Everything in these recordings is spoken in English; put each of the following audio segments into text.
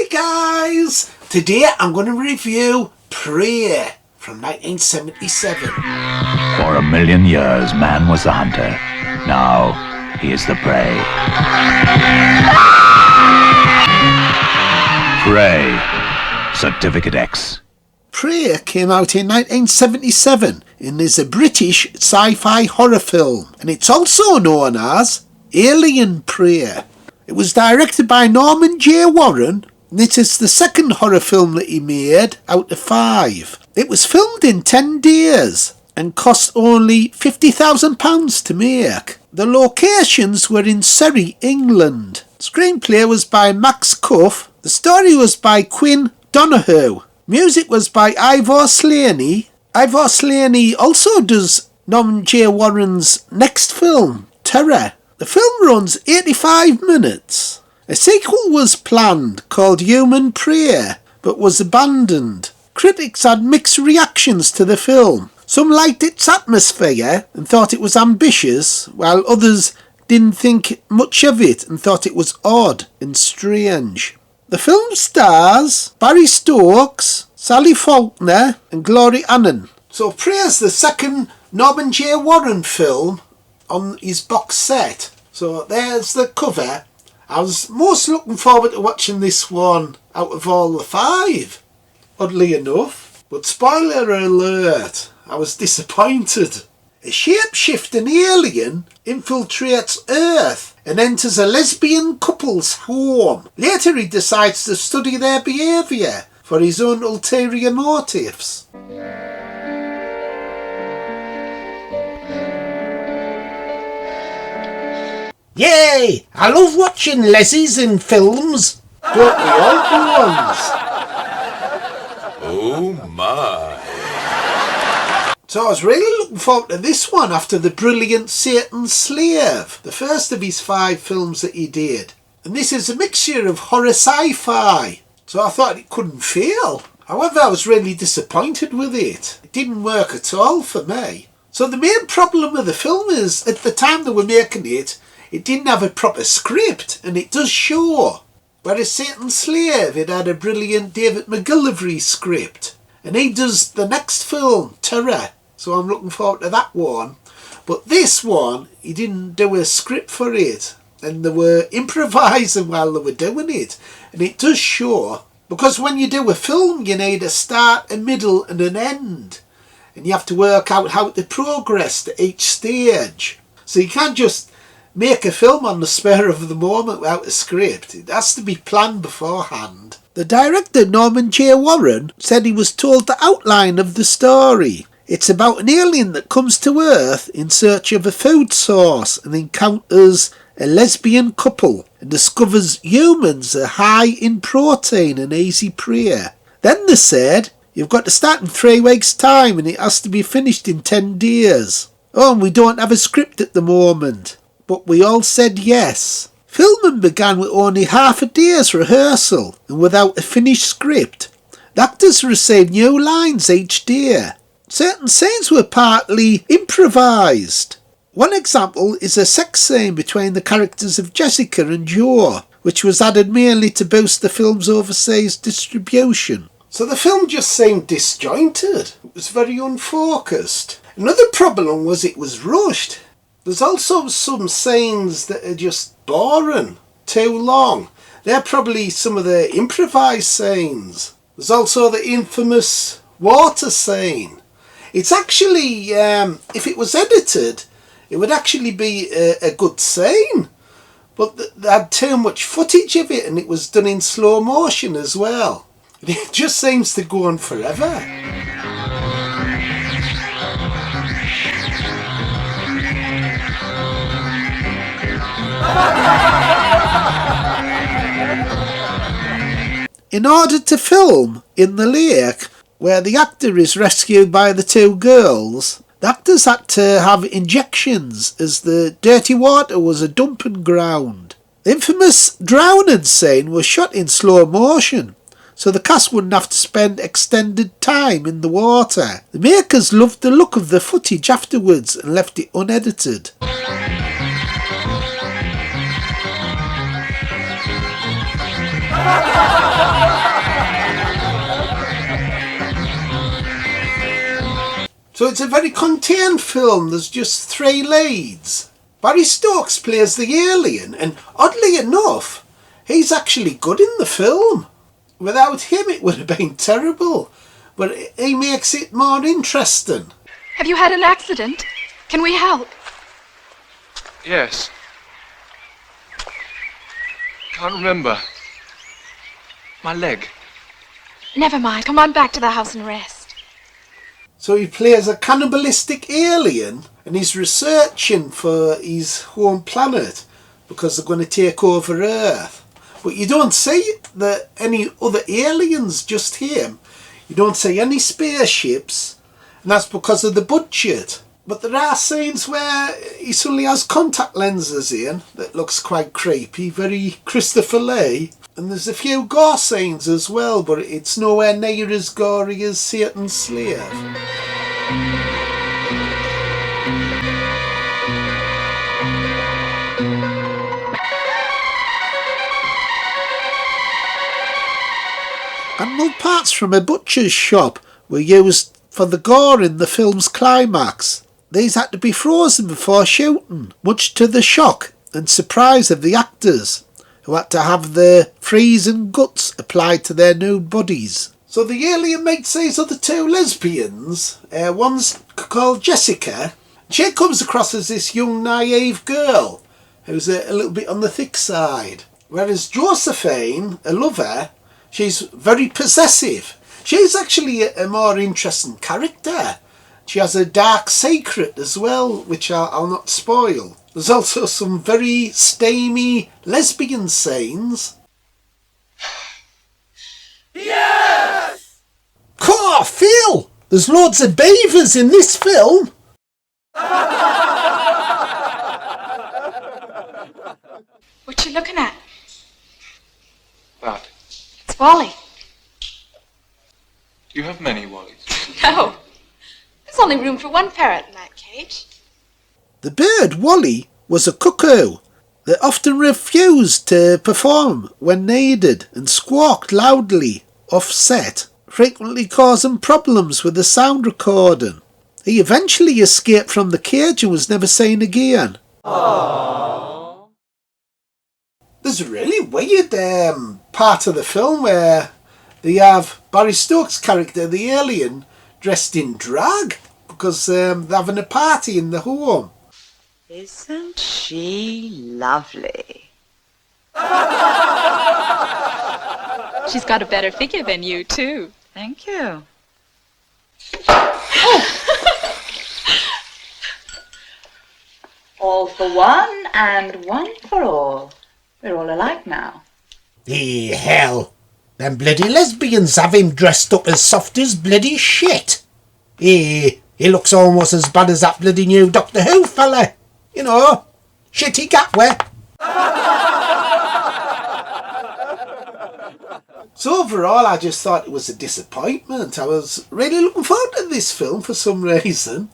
Hey guys! Today I'm going to review Prey from 1977. For 1,000,000 years, man was the hunter. Now, he is the prey. Prey. Certificate X. Prey came out in 1977 and is a British sci-fi horror film, and it's also known as Alien Prey. It was directed by Norman J. Warren, and it is the second horror film that he made out of 5. It was filmed in 10 days and cost only £50,000 to make. The locations were in Surrey, England. Screenplay was by Max Cuff. The story was by Quinn, Donoghue. Music was by Ivor Slaney. Ivor Slaney also does Norman J. Warren's next film, Terror. The film runs 85 minutes. A sequel was planned called Human Prey, but was abandoned. Critics had mixed reactions to the film. Some liked its atmosphere and thought it was ambitious, while others didn't think much of it and thought it was odd and strange. The film stars Barry Stokes, Sally Faulkner and Glory Annen. So Prey is the second Norman J. Warren film on his box set. So there's the cover. I was most looking forward to watching this one out of all the 5, oddly enough. But spoiler alert, I was disappointed. A shape-shifting alien infiltrates Earth and enters a lesbian couple's home. Later he decides to study their behaviour for his own ulterior motives. Yay! I love watching lesies in films. Don't we all do ones? Oh my. So I was really looking forward to this one after the brilliant Satan's Slave, the first of his 5 films that he did. And this is a mixture of horror sci-fi, so I thought it couldn't fail. However, I was really disappointed with it. It didn't work at all for me. So the main problem with the film is, at the time they were making it, it didn't have a proper script, and it does show. Whereas Satan's Slave, it had a brilliant David McGillivray script. And he does the next film, Terror. So I'm looking forward to that one. But this one, he didn't do a script for it. And they were improvising while they were doing it. And it does show. Because when you do a film, you need a start, a middle and an end. And you have to work out how to progress to each stage. So you can't just make a film on the spur of the moment without a script. It has to be planned beforehand. The director, Norman J. Warren, said he was told the outline of the story. It's about an alien that comes to Earth in search of a food source and encounters a lesbian couple and discovers humans are high in protein and easy prey. Then they said, you've got to start in 3 weeks' time and it has to be finished in 10 days. Oh, and we don't have a script at the moment. But we all said yes. Filming began with only half a day's rehearsal and without a finished script. The actors received new lines each day. Certain scenes were partly improvised. One example is a sex scene between the characters of Jessica and Joe, which was added mainly to boost the film's overseas distribution. So the film just seemed disjointed. It was very unfocused. Another problem was it was rushed. There's also some scenes that are just boring, too long. They're probably some of the improvised scenes. There's also the infamous water scene. It's actually, if it was edited, it would actually be a good scene. But they had too much footage of it and it was done in slow motion as well. It just seems to go on forever. In order to film in the lake where the actor is rescued by the 2 girls, the actors had to have injections as the dirty water was a dumping ground. The infamous drowning scene was shot in slow motion, so the cast wouldn't have to spend extended time in the water. The makers loved the look of the footage afterwards and left it unedited. So it's a very contained film. There's just 3 leads. Barry Stokes plays the alien, and oddly enough, he's actually good in the film. Without him it would have been terrible, but he makes it more interesting. Have you had an accident? Can we help? Yes. Can't remember. My leg. Never mind. Come on back to the house and rest. So he plays a cannibalistic alien, and he's researching for his home planet because they're going to take over Earth. But you don't see any other aliens, just him. You don't see any spaceships, and that's because of the budget. But there are scenes where he suddenly has contact lenses in that looks quite creepy, very Christopher Lee. And there's a few gore scenes as well, but it's nowhere near as gory as Satan's Slave. Animal parts from a butcher's shop were used for the gore in the film's climax. These had to be frozen before shooting, much to the shock and surprise of the actors, who had to have the freezing guts applied to their nude bodies. So the alien meets these other 2 lesbians. One's called Jessica. She comes across as this young naive girl who's a little bit on the thick side. Whereas Josephine, a lover, she's very possessive. She's actually a more interesting character. She has a dark secret as well, which I'll not spoil. There's also some very steamy lesbian scenes. Yes! Car, Phil! There's loads of beavers in this film. What you looking at? That. It's Wally. You have many Wallies. No. There's only room for 1 parrot in that cage. The bird, Wally, was a cuckoo that often refused to perform when needed and squawked loudly off-set, frequently causing problems with the sound recording. He eventually escaped from the cage and was never seen again. Aww. There's a really weird part of the film where they have Barry Stokes' character, the alien, dressed in drag because they're having a party in the home. Isn't she lovely? She's got a better figure than you, too. Thank you. All for one and one for all. We're all alike now. Hell. Them bloody lesbians have him dressed up as soft as bloody shit. He looks almost as bad as that bloody new Doctor Who fella. You know, Shitty Gatway. So overall, I just thought it was a disappointment. I was really looking forward to this film for some reason.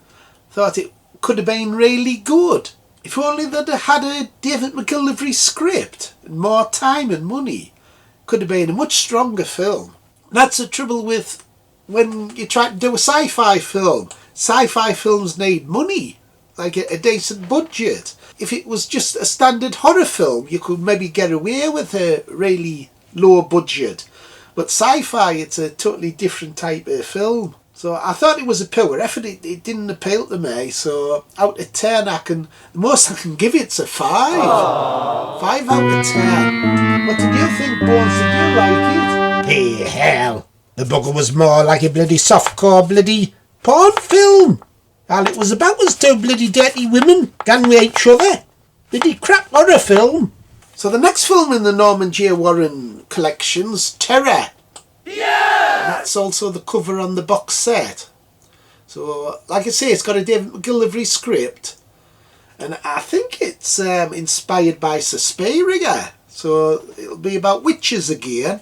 Thought it could have been really good. If only they'd had a David McGillivray script and more time and money, could have been a much stronger film. That's the trouble with when you try to do a sci-fi film. Sci-fi films need money, like a decent budget. If it was just a standard horror film, you could maybe get away with a really low budget. But sci-fi, it's a totally different type of film. So I thought it was a poor effort. It didn't appeal to me. So out of 10, the most I can give it's a 5. Aww. 5 out of 10. What did you think, Bones? Did you like it? Hey, hell. The bugger was more like a bloody softcore bloody porn film. All it was about was 2 bloody dirty women going with each other. Bloody crap horror film. So the next film in the Norman J. Warren collection's Terror. Yeah! That's also the cover on the box set. So, like I say, it's got a David McGillivray script. And I think it's inspired by Suspiria. So it'll be about witches again.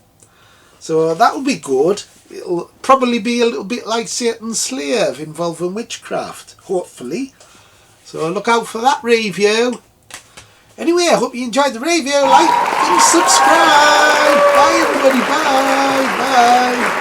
So that'll be good. It'll probably be a little bit like Satan's Slave, involving witchcraft, hopefully. So look out for that review. Anyway, I hope you enjoyed the review. Like and subscribe. Bye everybody. Bye. Bye.